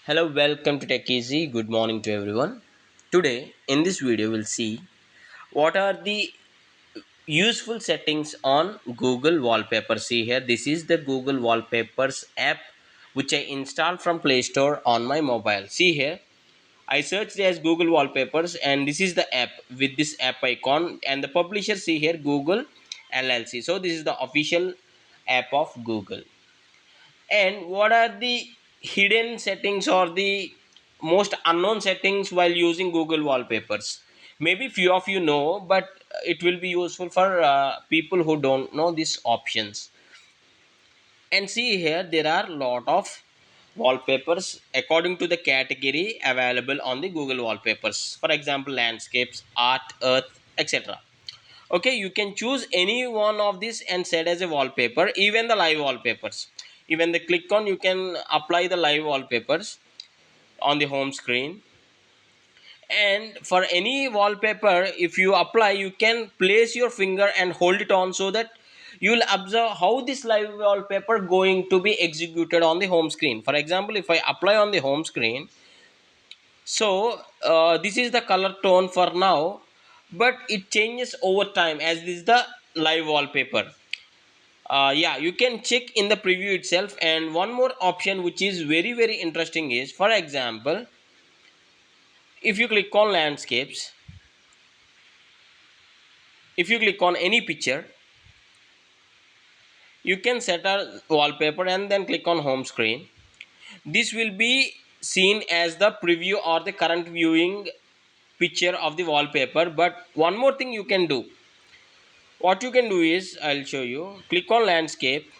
Hello, welcome to Tech Easy. Good morning to everyone. Today, in this video, we'll see what are the useful settings on Google Wallpaper. See here, this is the Google Wallpapers app which I installed from Play Store on my mobile. See here, I searched as Google Wallpapers and this is the app with this app icon and the publisher see here Google LLC. So this is the official app of Google. And what are the hidden settings or the most unknown settings while using Google Wallpapers? Maybe few of you know, but it will be useful for people who don't know these options. And see here, there are lot of wallpapers according to the category available on the Google Wallpapers. For example, landscapes, art, earth, etc. Okay, you can choose any one of these and set as a wallpaper, even the live wallpapers. Even the click on, you can apply the live wallpapers on the home screen. And for any wallpaper, if you apply, you can place your finger and hold it on so that you will observe how this live wallpaper going to be executed on the home screen. For example, if I apply on the home screen, so this is the color tone for now, but it changes over time as this is the live wallpaper. Yeah, you can check in the preview itself. And one more option which is very interesting is, for example, if you click on landscapes, if you click on any picture, you can set a wallpaper and then click on home screen. This will be seen as the preview or the current viewing picture of the wallpaper. But one more thing you can do, what you can do is, I'll show you. Click on landscape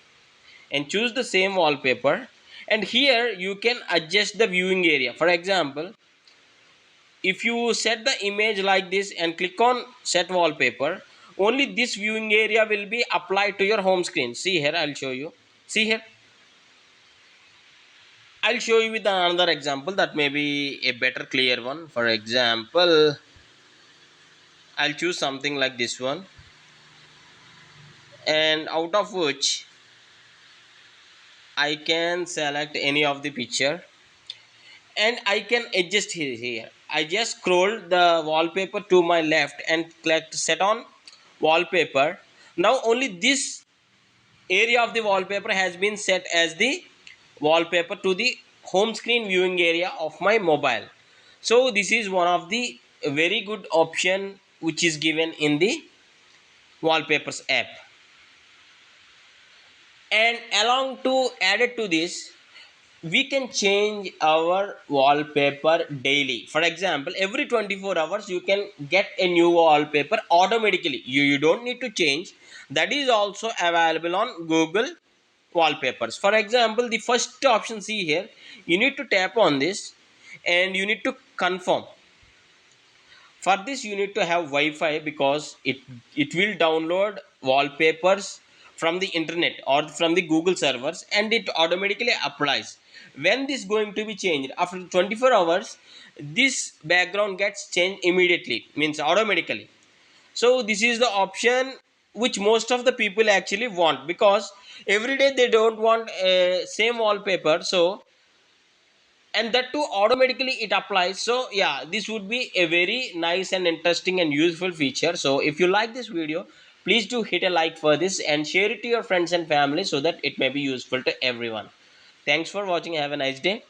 and choose the same wallpaper, and here you can adjust the viewing area. For example, if you set the image like this and click on set wallpaper, only this viewing area will be applied to your home screen. See here, I'll show you. See here, I'll show you with another example that may be a better clear one. For example, I'll choose something like this one, and out of which I can select any of the picture and I can adjust here. I just scroll the wallpaper to my left and click set on wallpaper. Now only this area of the wallpaper has been set as the wallpaper to the home screen viewing area of my mobile. So this is one of the very good option which is given in the wallpapers app. And along to add it to this, we can change our wallpaper daily. For example, every 24 hours you can get a new wallpaper automatically. You don't need to change. That is also available on Google Wallpapers. For example, the first option, see here, you need to tap on this and you need to confirm. For this you need to have Wi-Fi, because it will download wallpapers from the internet or from the Google servers, and it automatically applies. When this going to be changed after 24 hours, this background gets changed immediately, means automatically. So this is the option which most of the people actually want, because every day they don't want a same wallpaper. So, and that too automatically it applies. So yeah, this would be a very nice and interesting and useful feature. So if you like this video, please do hit a like for this and share it to your friends and family so that it may be useful to everyone. Thanks for watching. Have a nice day.